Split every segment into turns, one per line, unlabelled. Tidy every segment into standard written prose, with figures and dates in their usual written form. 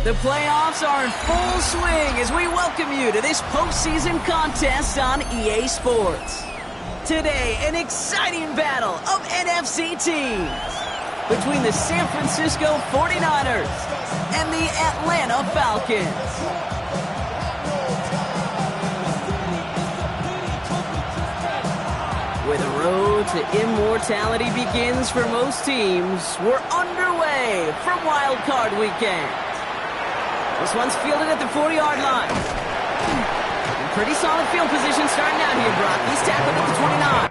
The playoffs are in full swing as we welcome you to this postseason contest on EA Sports. Today, an exciting battle of NFC teams between the San Francisco 49ers and the Atlanta Falcons. Where the road to immortality begins for most teams, we're underway from Wild Card Weekend. This one's fielded at the 40-yard line. Pretty solid field position starting out here, Brock. He's tackled at the 29.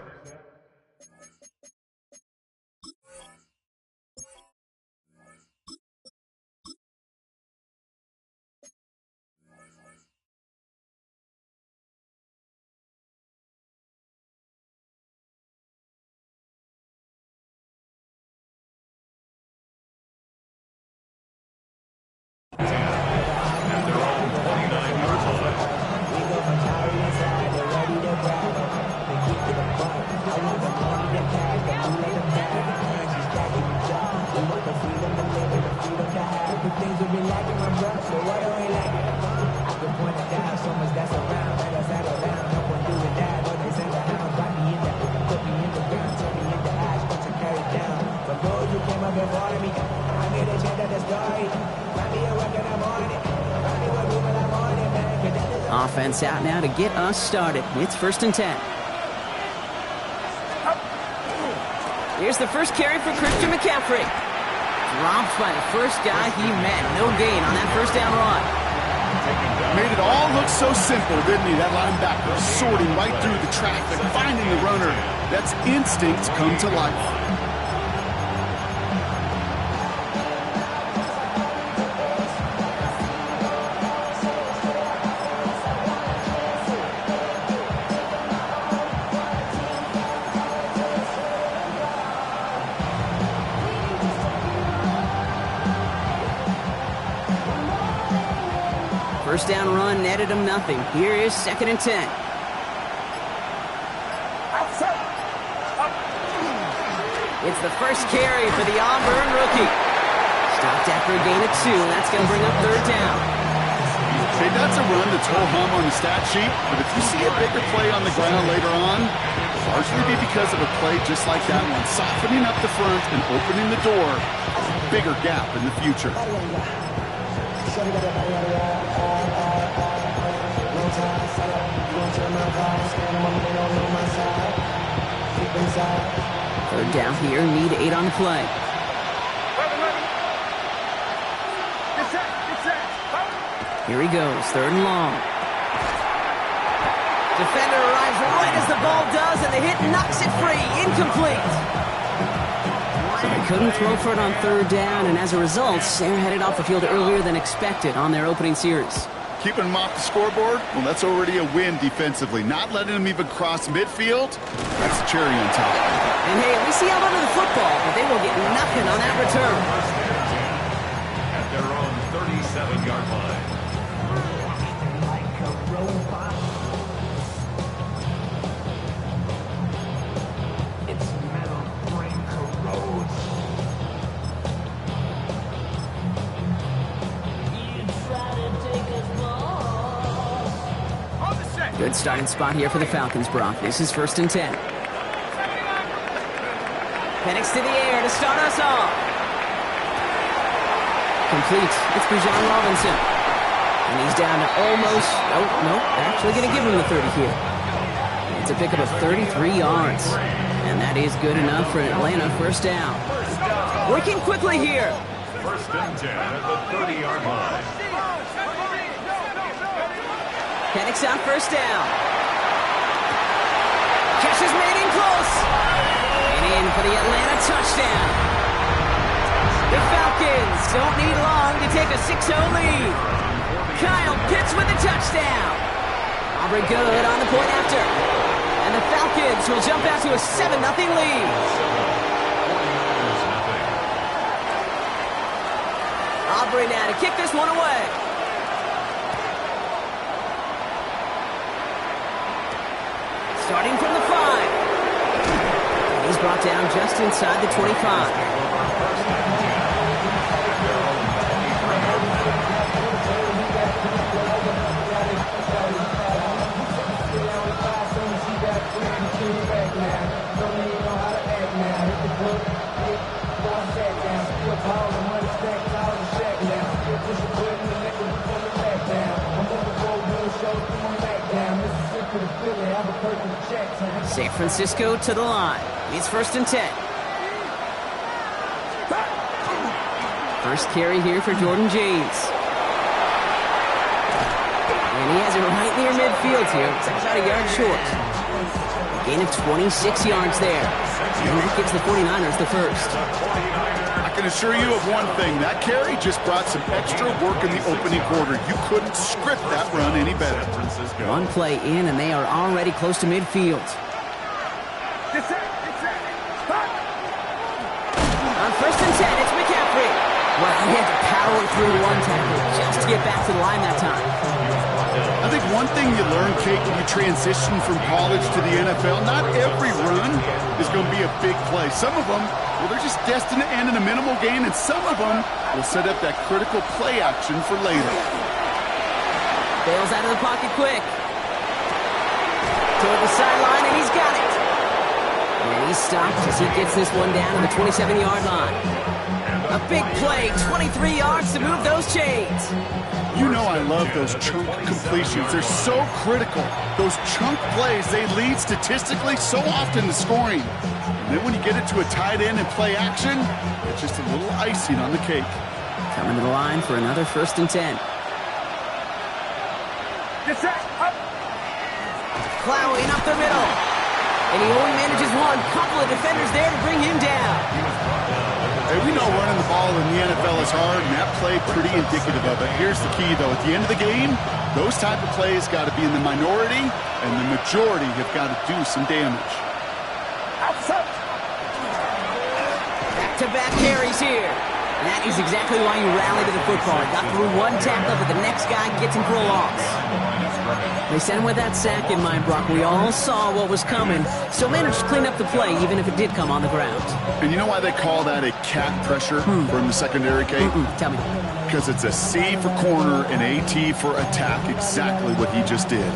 Offense out now to get us started. It's 1st and 10. Here's the first carry for Christian McCaffrey. Dropped by the first guy he met. No gain on that first down run.
Made it all look so simple, didn't he? That linebacker sorting right through the traffic, finding the runner. That's instinct come to life.
First down run netted him nothing. Here is 2nd and 10. It's the first carry for the Auburn rookie. Stopped after a gain of 2, and that's going to bring up 3rd down.
Okay, that's a run that's ho-hum on the stat sheet, but if you see a bigger play on the ground later on, largely be because of a play just like that one, softening up the front and opening the door, bigger gap in the future.
3rd down here, need 8 on the play. Here he goes, 3rd and long. Defender arrives right as the ball does, and the hit knocks it free. Incomplete. So they couldn't throw for it on 3rd down, and as a result, they're headed off the field earlier than expected on their opening series.
Keeping them off the scoreboard? Well, that's already a win defensively. Not letting them even cross midfield, that's the cherry on top.
And hey, at least he held onto the football, but they will get nothing on that return.
At their own 37-yard line.
It's metal brain corrodes.
Good starting spot here for the Falcons, Brock. This is 1st and 10. Penix to the air to start us off. Complete. It's Bijan Robinson. And he's down to almost... Nope. Actually going to give him the 30 here. It's a pickup of 33 yards. And that is good enough for an Atlanta 1st down. Working quickly here.
1st and 10 at the 30-yard line.
Penix on 1st down. Catch is made in close. And in for the Atlanta touchdown. The Falcons don't need long to take a 6-0 lead. Kyle Pitts with the touchdown. Aubrey good on the point after. And the Falcons will jump out to a 7-0 lead. Aubrey now to kick this one away. Starting from the 5. He's brought down just inside the 25. San Francisco to the line. It's 1st and 10. First carry here for Jordan James. And he has it right near midfield here. It's about a yard short. Gain of 26 yards there. And that gives the 49ers the first.
I can assure you of one thing. That carry just brought some extra work in the opening quarter. You couldn't script that run any better.
One play in, and they are already close to midfield. On 1st and 10, it's McCaffrey. Well, he had to power through one tackle just to get back to the line that time.
I think one thing you learn, Kate, when you transition from college to the NFL, not every run is going to be a big play. Some of them, well, they're just destined to end in a minimal gain, and some of them will set up that critical play action for later.
Bails out of the pocket quick. Toward the sideline, and he's got it. And he's stopped as he gets this one down to the 27-yard line. A big play, 23 yards to move those chains.
You know I love those chunk completions. They're so critical. Those chunk plays, they lead statistically so often to scoring. And then when you get it to a tight end and play action, it's just a little icing on the cake.
Coming to the line for another 1st and 10. Plowing up the middle. And he only manages one. Couple of defenders there to bring him down.
Hey, we know running the ball in the NFL is hard, and that play pretty indicative of it. Here's the key, though. At the end of the game, those type of plays got to be in the minority, and the majority have got to do some damage.
Back-to-back carries here. And that is exactly why you rally to the football. He got through one tackle, but the next guy gets him for a loss. They sent him with that sack in mind, Brock. We all saw what was coming, so managed to clean up the play, even if it did come on the ground.
And you know why they call that a cat pressure from the secondary, Kate?
Tell me.
Because it's a C for corner and a T for attack, exactly what he just did.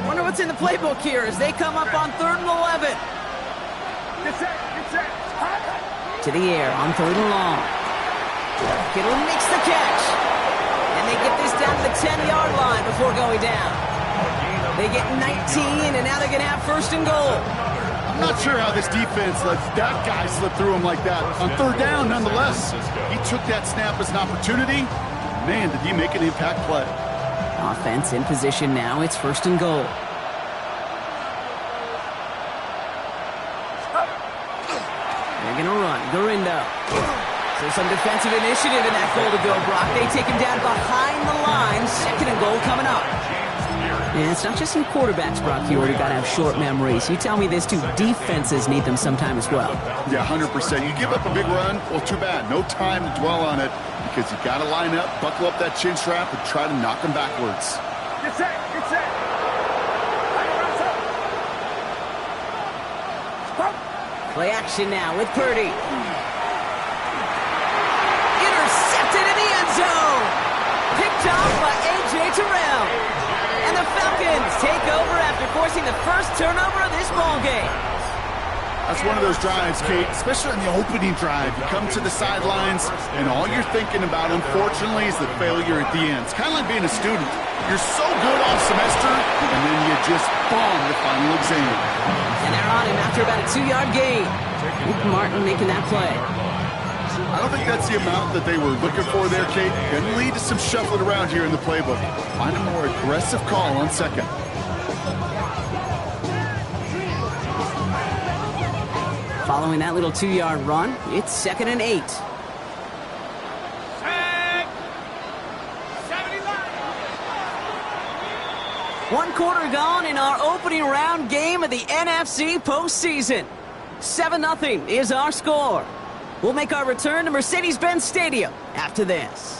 Wonder what's in the playbook here as they come up on 3rd and 11. To the air on 3rd and long. Kittle makes the catch. And they get this down to the 10-yard line before going down. They get 19, and now they're going to have 1st and goal.
I'm not sure how this defense lets that guy slip through him like that. On 3rd down, nonetheless, he took that snap as an opportunity. Man, did he make an impact play.
Offense in position now. It's 1st and goal. They're going to run. Wade1da. So some defensive initiative in that goal to go, Brock. They take him down behind the line. 2nd and goal coming up. And it's not just in quarterbacks, Brock. You already got to have short memories. You tell me this, too. Defenses need them sometime as well.
Yeah, 100%. You give up a big run, well, too bad. No time to dwell on it because you got to line up, buckle up that chin strap, and try to knock them backwards.
Get set.
Play action now with Purdy. Intercepted in the end zone. Picked off by A.J. Terrell. And the Falcons take over after forcing the first turnover of this ballgame.
That's one of those drives, Kate, especially on the opening drive. You come to the sidelines, and all you're thinking about, unfortunately, is the failure at the end. It's kind of like being a student. You're so good all semester, and then you just bomb the final exam.
And they're on him after about a 2-yard gain. Luke Martin making that play.
I don't think that's the amount that they were looking for there, Kate. Going to lead to some shuffling around here in the playbook. Find a more aggressive call on 2nd.
Following that little 2-yard run, it's 2nd and 8. One quarter gone in our opening round game of the NFC postseason. 7-0 is our score. We'll make our return to Mercedes-Benz Stadium after this.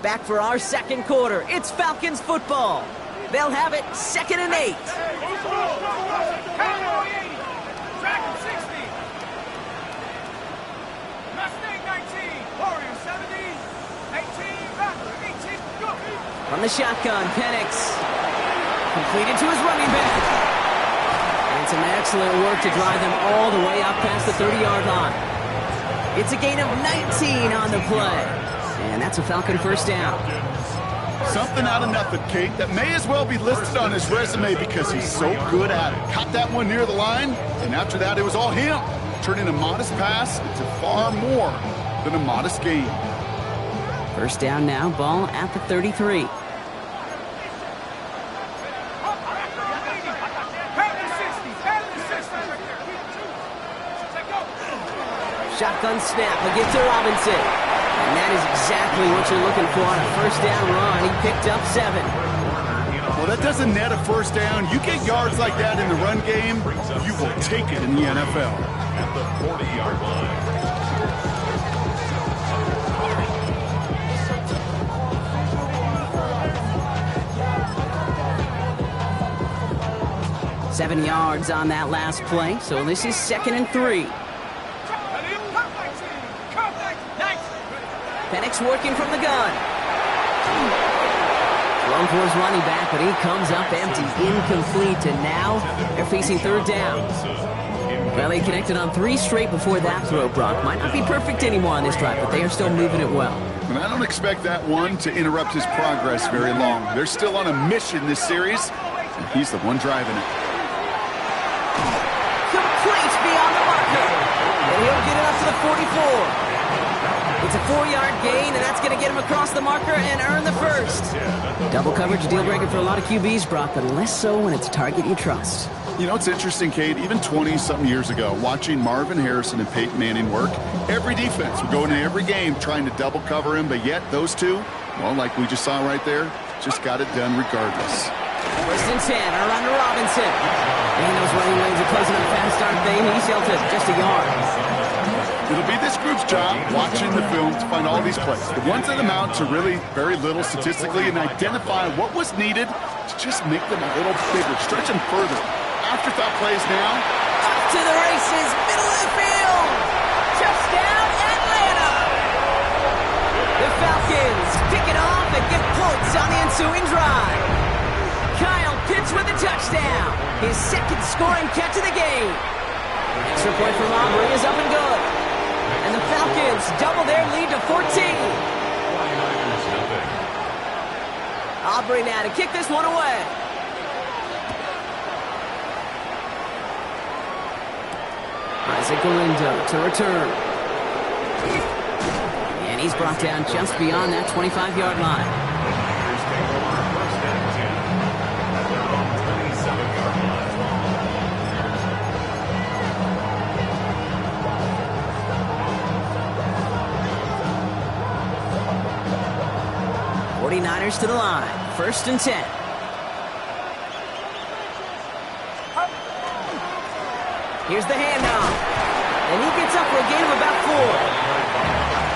Back for our 2nd quarter. It's Falcons football. They'll have it 2nd and 8. the shotgun. Penix completed to his running back. And some excellent work to drive them all the way up past the 30-yard line. It's a gain of 19 on the play. And that's a Falcon first down.
Something out of nothing, Kate, that may as well be listed on his resume because he's so good at it. Caught that one near the line, and after that, it was all him, turning a modest pass into far more than a modest gain.
First down now, ball at the 33. Shotgun snap, a give to Robinson. And that is exactly what you're looking for on a first down run. He picked up 7.
Well, that doesn't net a first down. You get yards like that in the run game, you will take it in the NFL.
At the 40-yard line.
7 yards on that last play, so this is 2nd and 3. Penix working from the gun. Thrown for his running back, but he comes up empty, incomplete, and now they're facing 3rd down. Well, they connected on 3 straight before that throw, Brock. Might not be perfect anymore on this drive, but they are still moving it well.
And I don't expect that one to interrupt his progress very long. They're still on a mission this series, and he's the one driving it.
Complete beyond the marker. And he'll get it up to the 44. It's a 4-yard gain, and that's going to get him across the marker and earn the first. Double coverage, a deal breaker for a lot of QBs, Brock, but less so when it's a target you trust.
You know, it's interesting, Kate, even 20-something years ago, watching Marvin Harrison and Peyton Manning work, every defense would go into every game trying to double cover him, but yet those two, well, like we just saw right there, just got it done regardless.
1st and 10, around to Robinson. And those running lanes are closing up fast, aren't they? He's held it just a yard.
It'll be this group's job, watching the film, to find all these plays. The ones that amount to really very little statistically and identify what was needed to just make them a little bigger, stretch them further. Afterthought plays now.
Up to the races, middle of the field. Touchdown, Atlanta. The Falcons pick it off and get points on the ensuing drive. Kyle Pitts with a touchdown. His 2nd scoring catch of the game. Extra point from Aubrey is up and good. And the Falcons double their lead to 14.
49ers,
Aubrey now to kick this one away. Isaac Galindo to return. And he's brought down just beyond that 25-yard line.
Niners take over 1st and 10 at their own 27-yard line.
49ers to the line. 1st and 10. Here's the handoff. And he gets up for a gain of about 4.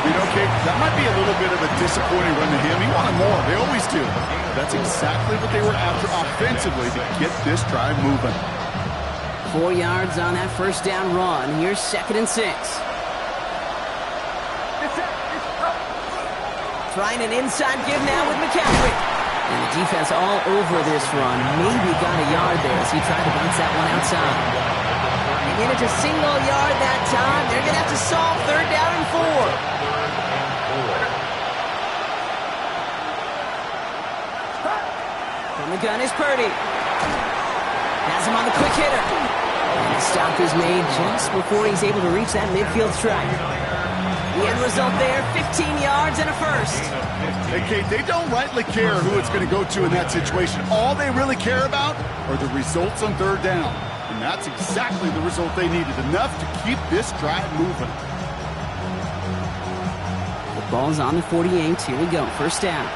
You know, Kate, that might be a little bit of a disappointing run to him. He wanted more. They always do. That's exactly what they were after offensively to get this drive moving.
4 yards on that first down run. Here's 2nd and 6. Trying an inside give now with McCaffrey. And the defense all over this run. Maybe got a yard there as he tried to bounce that one outside. And in it's a single yard that time. They're going to have to solve 3rd down and 4. From the gun is Purdy. Has him on the quick hitter. And the stop is made just before he's able to reach that midfield strike. The end result there, 15 yards and a first.
Hey, Kate, they don't rightly care who it's going to go to in that situation. All they really care about are the results on 3rd down. And that's exactly the result they needed, enough to keep this drive moving.
The ball's on the 48. Here we go. 1st down.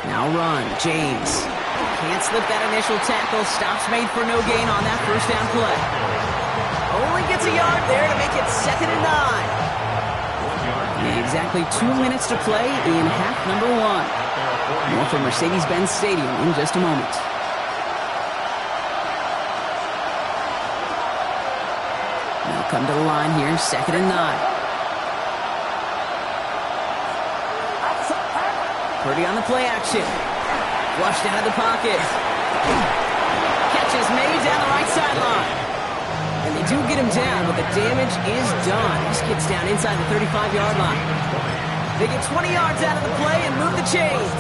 Now run. James. Can't slip that initial tackle. Stops made for no gain on that first down play. Only gets a yard there to make it 2nd and 9. Exactly 2 minutes to play in half number 1. More from Mercedes-Benz Stadium in just a moment. Now come to the line here, 2nd and 9. Purdy on the play action. Flushed out of the pocket. Catch is made down the right sideline. And they do get him down, but the damage is done. He gets down inside the 35-yard line. They get 20 yards out of the play and move the chains.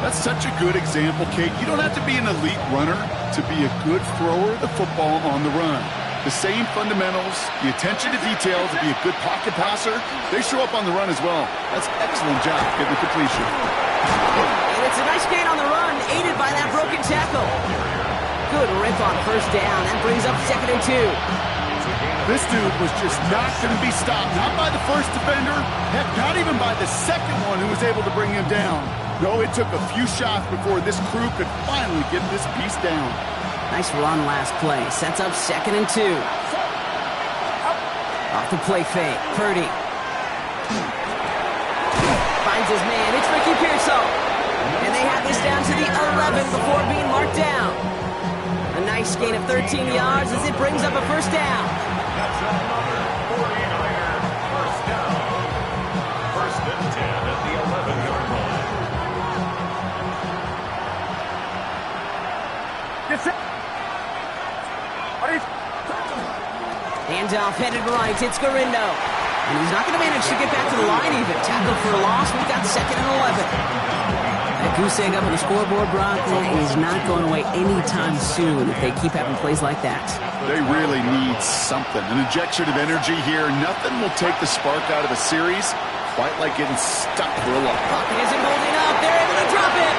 That's such a good example, Kate. You don't have to be an elite runner to be a good thrower of the football on the run. The same fundamentals, the attention to detail to be a good pocket passer, they show up on the run as well. That's excellent job getting the completion.
And it's a nice gain on the run, aided by that broken tackle. Good rip on 1st down. That brings up 2nd and 2.
This dude was just not going to be stopped. Not by the first defender. Heck, not even by the second one who was able to bring him down. No, it took a few shots before this crew could finally get this piece down.
Nice run last play. Sets up 2nd and 2. Off the play fake. Purdy. Finds his man. It's Ricky Pearsall. And they have this down to the 11 before being marked down. A nice gain of 13 yards as it brings up a 1st down.
That's another 49er first down. 1st and 10 at the 11-yard line.
Handoff headed right. It's Garindo. And he's not going to manage to get back to the line even. Tackle for a loss. We've got 2nd and 11. That goose egg up on the scoreboard, Brock, is not going away anytime soon if they keep having plays like that.
They really need something. An injection of energy here. Nothing will take the spark out of a series quite like getting stuck for a loss.
Pocket isn't holding up. They're able to drop it.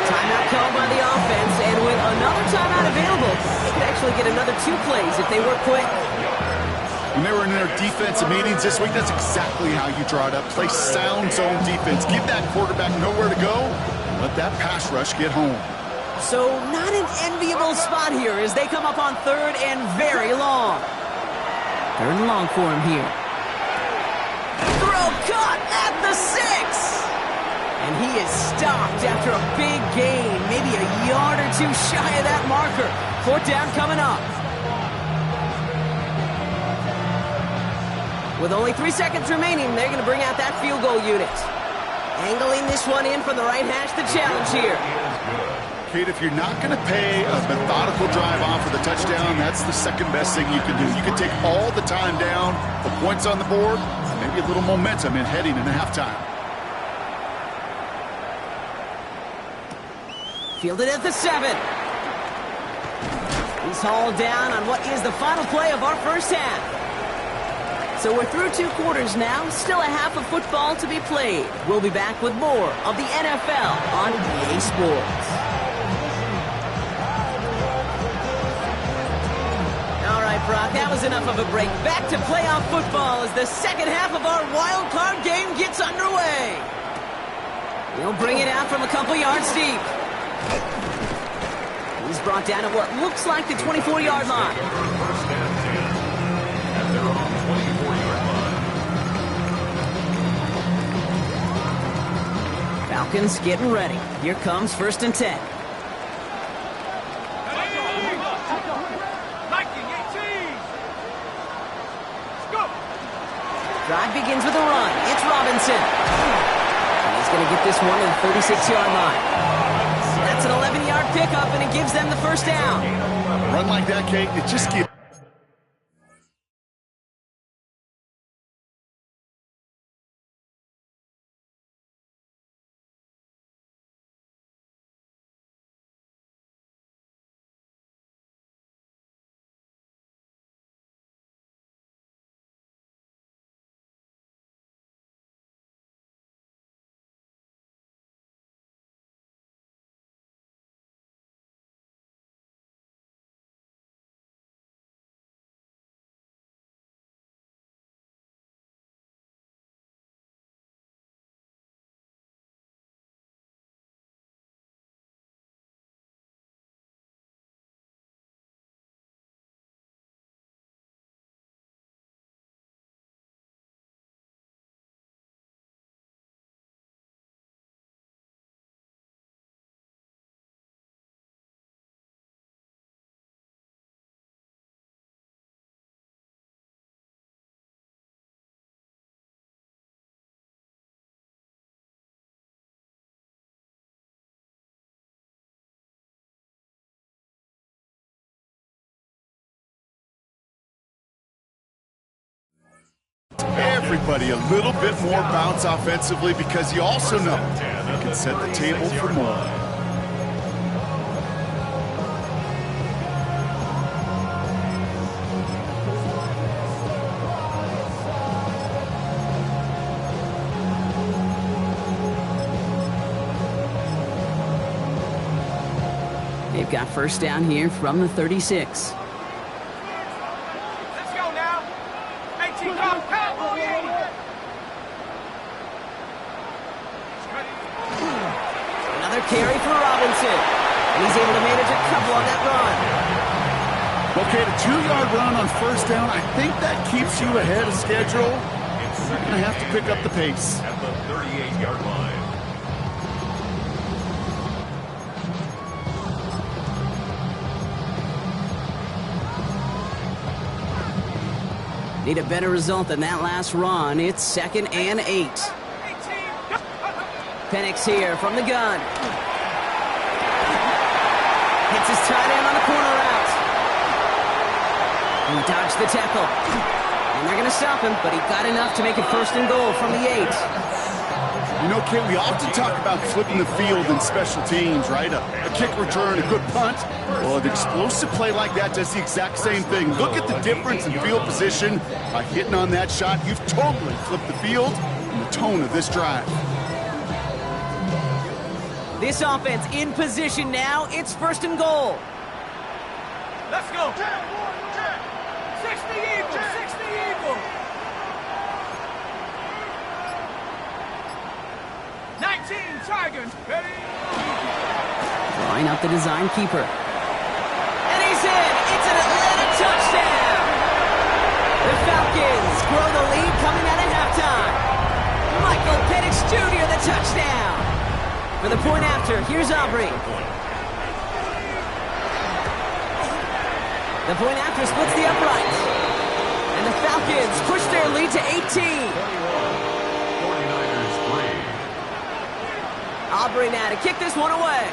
Timeout called by the offense, and with another timeout available, they could actually get another 2 plays if they work quick.
When they were in their defensive meetings this week, that's exactly how you draw it up. Play sound zone defense. Give that quarterback nowhere to go. Let that pass rush get home.
So not an enviable spot here as they come up on 3rd and very long. 3rd and long for him here. Throw caught at the 6. And he is stopped after a big gain, maybe a yard or 2 shy of that marker. 4th down coming up. With only 3 seconds remaining, they're going to bring out that field goal unit. Angling this one in from the right hash, the challenge here.
Kate, if you're not going to pay a methodical drive off for the touchdown, that's the second best thing you can do. You can take all the time down, the points on the board, maybe a little momentum in heading into halftime.
Fielded at the 7. He's hauled down on what is the final play of our 1st half. So we're through 2 quarters now, still a half of football to be played. We'll be back with more of the NFL on EA Sports. All right, Brock, that was enough of a break. Back to playoff football as the 2nd half of our wild card game gets underway. He'll bring it out from a couple yards deep. He's brought down at what looks like the 24-yard line.
1st and 10 at their own 24-yard line.
Falcons getting ready. Here comes 1st and 10. Drive begins with a run. It's Robinson. And he's going to get this one to the 36-yard line. That's an 11-yard pickup, and it gives them the 1st down.
A run like that, Kate, it just gives everybody a little bit more bounce offensively because you also know you can set the table for more.
They've got first down here from the 36.
Let's go now. 18, come.
Another carry for Robinson. And he's able to manage a couple on that run.
Okay, the 2-yard run on first down, I think that keeps you ahead of schedule. You're going to have to pick up the pace.
At the 38-yard line.
Need a better result than that last run. It's 2nd and 8. Penix here from the gun. Hits his tight end on the corner route. He dodged the tackle. And they're going to stop him, but he got enough to make it 1st and goal from the 8.
You know, Kate, we often talk about flipping the field in special teams, right? A kick return, a good punt. Well, an explosive play like that does the exact same thing. Look at the difference in field position. By hitting on that shot, you've totally flipped the field and the tone of this drive.
This offense in position now. It's 1st and goal.
Let's go. 60 Eagles, 60 Eagles. 19 Tigers, ready?
Line up the design keeper. And he's in. It's an Atlanta touchdown. The Falcons grow the lead coming out at halftime. Michael Penix Jr. the touchdown. For the point after, here's Aubrey. The point after splits the uprights. And the Falcons push their lead to 18.
49ers 3.
Aubrey now to kick this one away.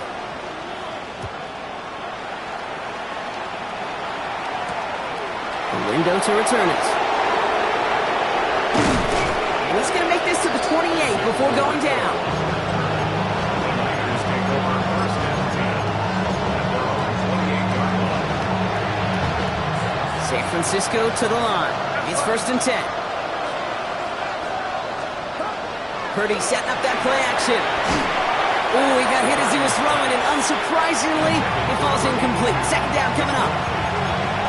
The window to return it. And he's going to make this to the 28 before going down.
Niners take over 1st and 10 at their own 28-yard line.
San Francisco to the line. It's 1st and 10. Purdy setting up that play action. Ooh, he got hit as he was throwing, and unsurprisingly, it falls incomplete. 2nd down coming up.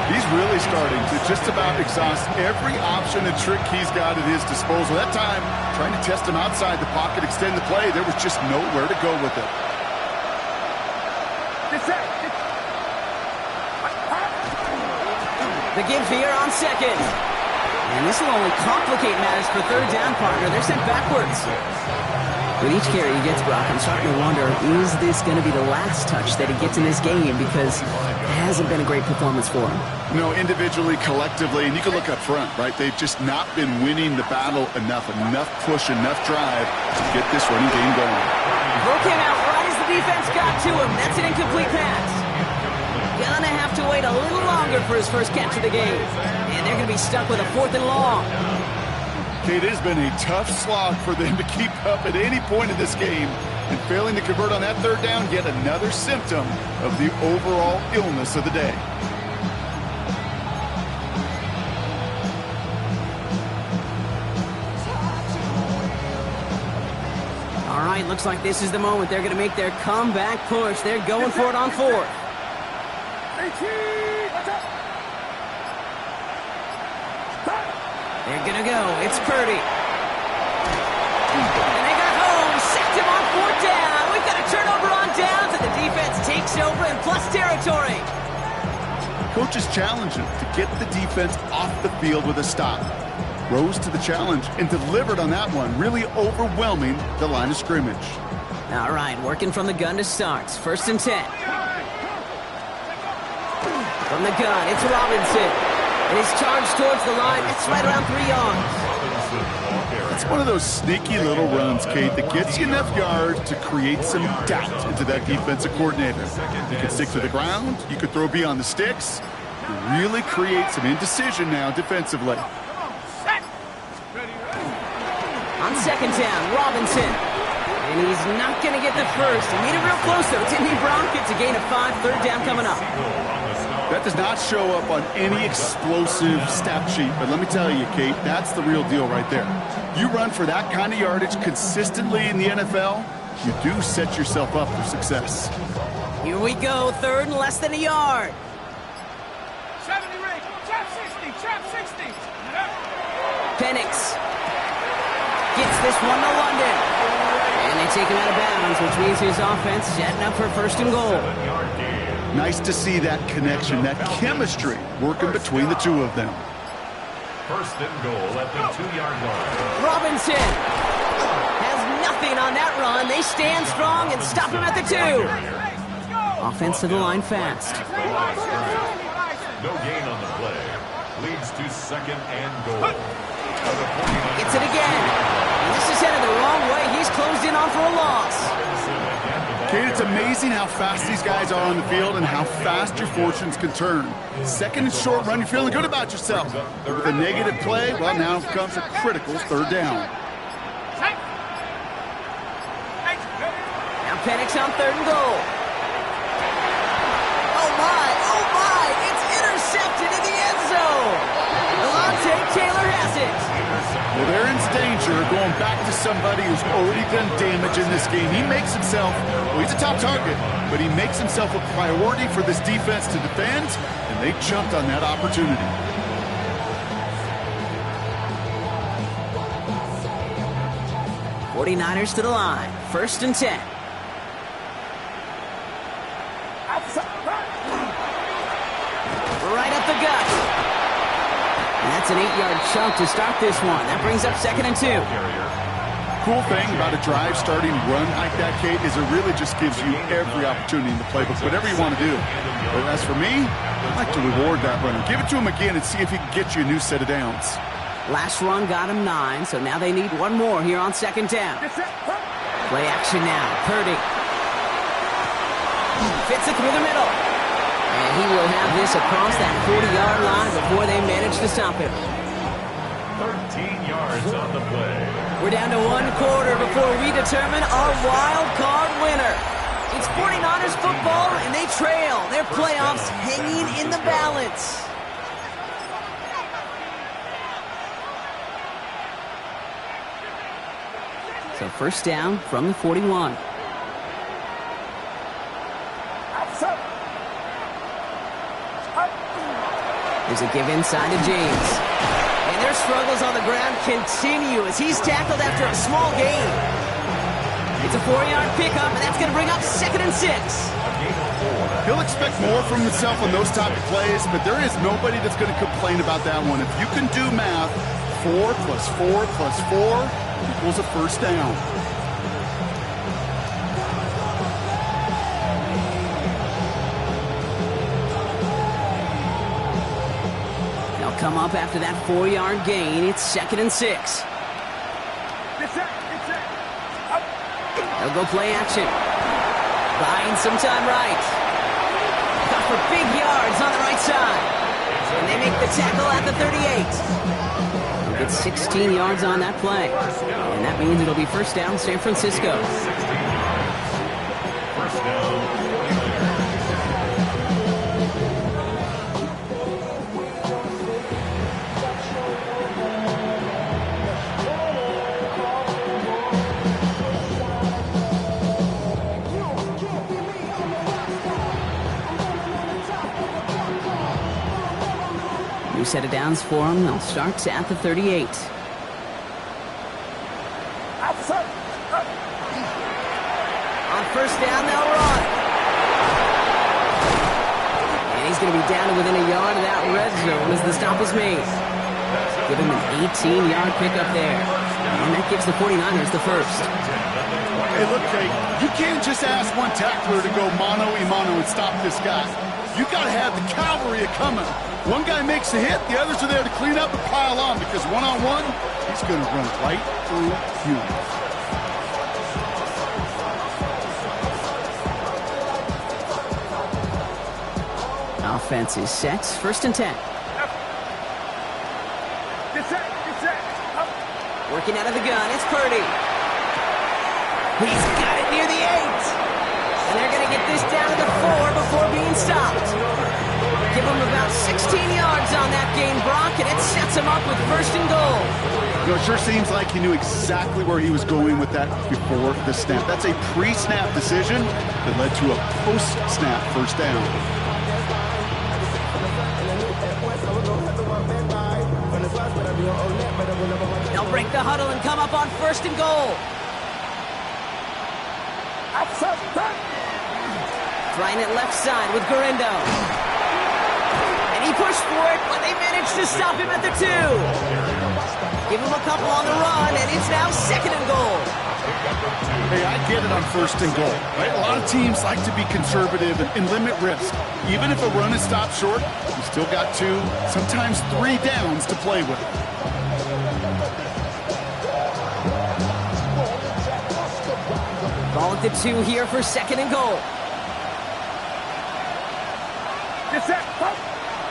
He's really starting to just about exhaust every option and trick he's got at his disposal. That time, trying to test him outside the pocket, extend the play, there was just nowhere to go with it.
The give here on 2nd. And this will only complicate matters for 3rd down, partner. They're sent backwards. With each carry he gets, Brock, I'm starting to wonder, is this going to be the last touch that he gets in this game? Because it hasn't been a great performance for him.
No, individually, collectively, and you can look up front, right? They've just not been winning the battle enough push, enough drive to get this running game going.
Broke him out right as the defense got to him. That's an incomplete pass. Gonna have to wait a little longer for his first catch of the game. And they're going to be stuck with a 4th and long.
Okay, it has been a tough slog for them to keep up at any point in this game. And failing to convert on that 3rd down, yet another symptom of the overall illness of the day.
All right, looks like this is the moment. They're going to make their comeback push. They're going for it on 4th. They're going to go. It's Purdy. And they got home. Sacked him on 4th down. We've got a turnover on downs, and the defense takes over in plus territory.
Coaches challenge him to get the defense off the field with a stop. Rose to the challenge and delivered on that one, really overwhelming the line of scrimmage.
All right, working from the gun to start. 1st and 10. From the gun, it's Robinson. And he's charged towards the line. It's right around 3 yards.
It's one of those sneaky little runs, Kate, that gets you enough yards to create some doubt into that defensive coordinator. You can stick to the ground. You could throw beyond the sticks. You really create some indecision now defensively.
on second down. Robinson. And he's not going to get the first. He made it real close, though. Didn't he, Brown? Gets a gain of 5. Third down coming up.
That does not show up on any explosive stat sheet, but let me tell you, Kate, that's the real deal right there. You run for that kind of yardage consistently in the NFL, you do set yourself up for success.
Here we go, third and less than a yard.
70 ring, trap 60.
Penix gets this one to London. And they take him out of bounds, which means his offense setting up for first and goal.
Nice to see that connection, that chemistry working between the two of them.
First and goal at the 2-yard line.
Robinson has nothing on that run. They stand strong and stop him at the 2. Offense to the line fast.
No gain on the play. Leads to second and goal.
Gets it again. This is headed the wrong way. He's closed in on for a loss.
Kate, it's amazing how fast these guys are on the field and how fast your fortunes can turn. Second and short run, you're feeling good about yourself. But with a negative play, well, now comes a critical third down.
Now Penix on third and goal. Oh my, it's intercepted in the end zone. Alontae Taylor has it.
Well, they're in danger of going back to somebody who's already done damage in this game. He makes himself, well, he's a top target, but he makes himself a priority for this defense to defend, and they jumped on that opportunity.
'49ers to the line. First and 10. Right up the gut. And that's an 8-yard chunk to start this one. That brings up second and 2.
Cool thing about a drive starting run like that, Kate, is it really just gives you every opportunity in the playbook, whatever you want to do. But as for me, I like to reward that runner. Give it to him again and see if he can get you a new set of downs.
Last run got him 9, so now they need one more here on second down. Play action now. Purdy. Fits it through the middle. And he will have this across that 40-yard line before they manage to stop him.
13 yards on the play.
We're down to 1 quarter before we determine our wild card winner. It's 49ers football, and they trail. Their playoffs hanging in the balance. So first down from the 41. There's a give inside to James. And their struggles on the ground continue as he's tackled after a small gain. It's a 4-yard pickup, and that's going to bring up second and 6.
He'll expect more from himself on those type of plays, but there is nobody that's going to complain about that one. If you can do math, 4 plus 4 plus 4 equals a first down.
They'll come up after that 4-yard gain. It's second and 6. They'll go play action. Buying some time right. Got for big yards on the right side. And they make the tackle at the 38. They'll get 16 yards on that play. And that means it'll be first down San Francisco.
First down.
New set of downs for them. They'll start at the 38. On first down, they'll run. And he's going to be down to within a yard of that red zone as the stop is made. Give him an 18-yard pickup there. And that gives the 49ers the first.
Hey, look, Kate, you can't just ask one tackler to go mano-a-mano and stop this guy. You got to have the cavalry coming. One guy makes a hit, the others are there to clean up and pile on, because one-on-one, he's going to run right through you.
Offense is set. First and 10. Working out of the gun, it's Purdy. He's got it near the 8. And they're going to get this down to the 4 before being stopped. Give him about 16 yards on that gain, Brock, and it sets him up with 1st and goal.
You know, it sure seems like he knew exactly where he was going with that before the snap. That's a pre-snap decision that led to a post-snap 1st down.
They'll break the huddle and come up on 1st and goal. Trying it left side with Gorindo. And he pushed for it, but they managed to stop him at the 2. Give him a couple on the run, and it's now 2nd and goal.
Hey, I get it on 1st and goal, right? A lot of teams like to be conservative and limit risk. Even if a run is stopped short, you still got 2, sometimes 3 downs to play with.
Ball at the 2 here for 2nd and goal.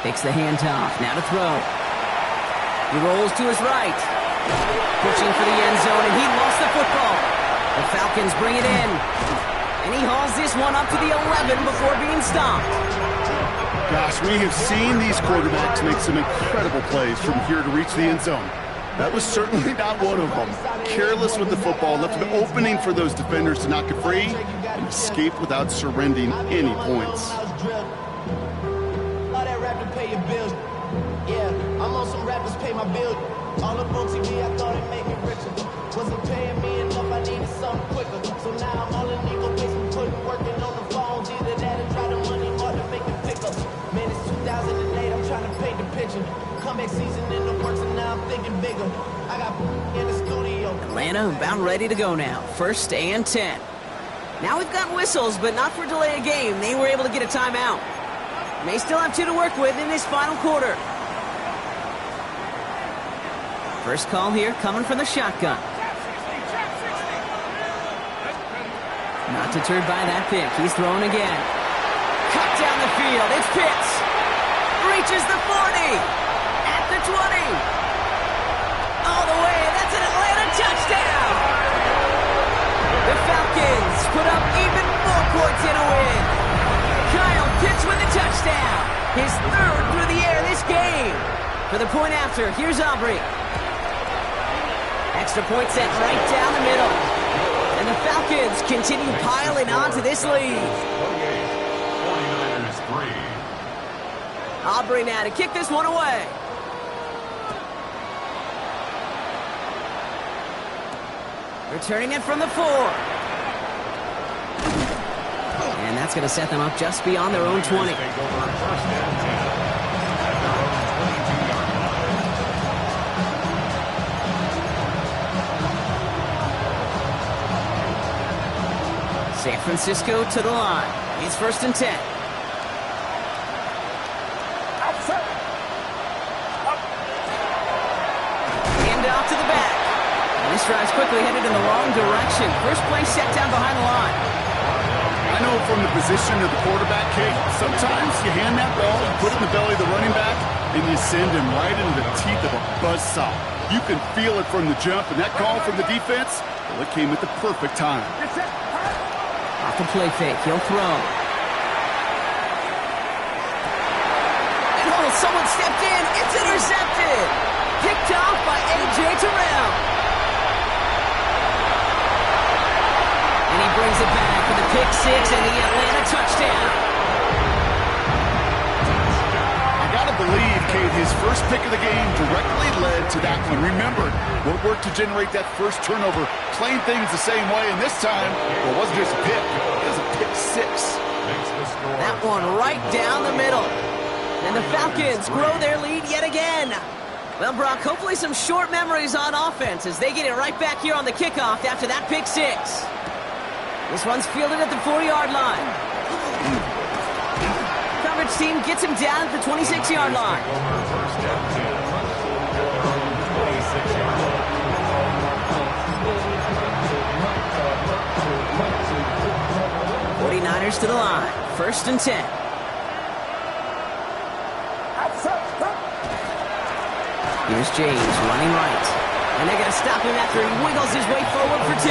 Takes the handoff, now to throw. He rolls to his right. Pushing for the end zone, and he lost the football. The Falcons bring it in. And he hauls this one up to the 11 before being stopped.
Gosh, we have seen these quarterbacks make some incredible plays from here to reach the end zone. That was certainly not one of them. Careless with the football, left an opening for those defenders to knock it free and escape without surrendering any points.
Pay your bills. Yeah, I'm on some rappers pay my bills. All up on TV, I thought it made me richer. Wasn't paying me enough, I needed something quicker. So now I'm all in Nico basement, putting working on the phones. Either that or try the money hard to make it pick up. Man, it's 2008, I'm trying to paint the picture. Comeback season in the works, and now I'm thinking bigger. I got in the studio.
Atlanta about ready to go now. 1st and 10. Now we've got whistles, but not for delay a game. They were able to get a timeout. May still have 2 to work with in this final quarter. First call here coming from the shotgun. Not deterred by that pick. He's throwing again. Cut down the field. It's Pitts. Reaches the 40. At the 20. All the way. That's an Atlanta touchdown. The Falcons put up even more points in a win. Kyle Pitts with a touchdown. His 3rd through the air this game. For the point after, here's Aubrey. Extra point set right down the middle. And the Falcons continue piling on to this lead.
49ers 3.
Aubrey now to kick this one away. Returning it from the 4. And that's going to set them up just beyond their own 20. San Francisco to the line. It's 1st and 10. Hand off to the back. And this drive's quickly headed in the wrong direction. First play set down behind the line.
I know from the position of the quarterback, Kate, sometimes you hand that ball, you put it in the belly of the running back, and you send him right into the teeth of a buzzsaw. You can feel it from the jump, and that call from the defense, well, it came at the perfect time.
Off the play fake, he'll throw. And oh, someone stepped in, it's intercepted! Picked off by A.J. Terrell. And he brings it back for the pick 6 and the Atlanta touchdown.
I gotta believe, Kate, his first pick of the game directly led to that one. Remember, what worked to generate that first turnover, playing things the same way, and this time, well, it wasn't just a pick, it was a pick 6.
That one right down the middle. And the Falcons grow their lead yet again. Well, Brock, hopefully some short memories on offense as they get it right back here on the kickoff after that pick 6. This one's fielded at the 4-yard line. Coverage team gets him down at the 26-yard line. 49ers to the line. 1st and 10. Here's James running right. And they're going to stop him after he wiggles his way forward for 2.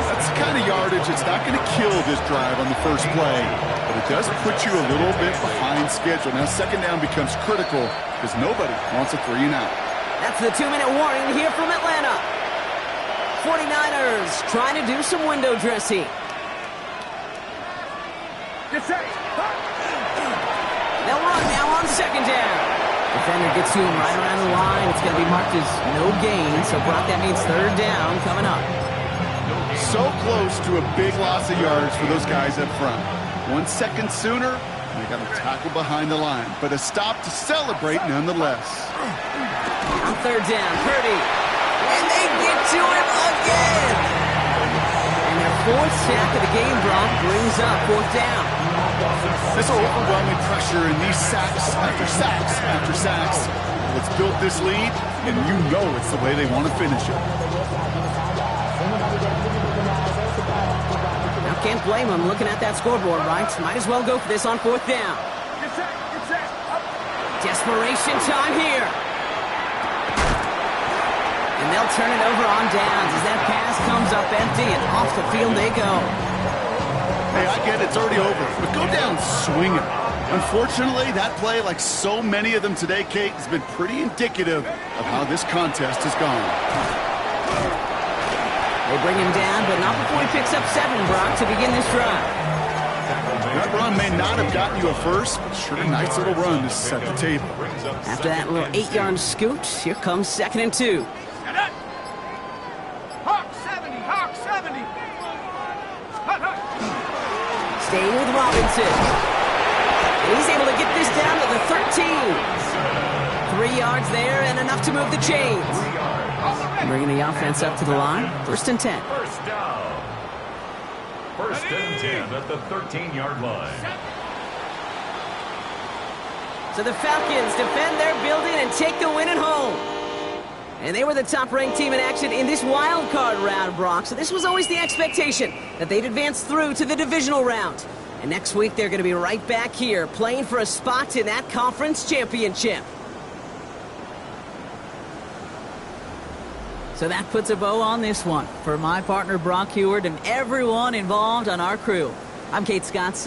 That's the kind of yardage that's not going to kill this drive on the first play, but it does put you a little bit behind schedule. Now second down becomes critical because nobody wants a 3 and out.
That's the 2-minute warning here from Atlanta. 49ers trying to do some window dressing. They'll run now on second down. Defender gets to him right around the line. It's going to be marked as no gain. So, Brock, that means third down coming up.
So close to a big loss of yards for those guys up front. 1 second sooner, they got a tackle behind the line. But a stop to celebrate nonetheless.
On third down, Purdy. And they get to him again. And their 4th sack of the game, Brock, brings up 4th down.
This overwhelming pressure and these sacks after sacks after sacks. Let's build this lead, and you know it's the way they want to finish it.
Now, can't blame them looking at that scoreboard, right? Might as well go for this on 4th down. Desperation time here. And they'll turn it over on downs as that pass comes up empty, and off the field they go.
Hey, I get it, it's already over, but go down swinging. Unfortunately, that play, like so many of them today, Kate, has been pretty indicative of how this contest has gone.
They bring him down, but not before he picks up 7, Brock, to begin this drive.
That run may not have gotten you a first, but sure, a nice little run to set the table.
After that little 8-yard scoot, here comes 2nd and 2.
Hawk 70, Hawk 70.
Staying with Robinson. And he's able to get this down to the 13. 3 yards there and enough to move the chains. Bringing the offense up to the line. 1st and 10.
First down. 1st and 10 at the 13-yard line.
So the Falcons defend their building and take the win at home. And they were the top-ranked team in action in this wild card round, Brock. So this was always the expectation that they'd advance through to the divisional round. And next week they're going to be right back here playing for a spot in that conference championship. So that puts a bow on this one. For my partner Brock Heward and everyone involved on our crew, I'm Kate Scott.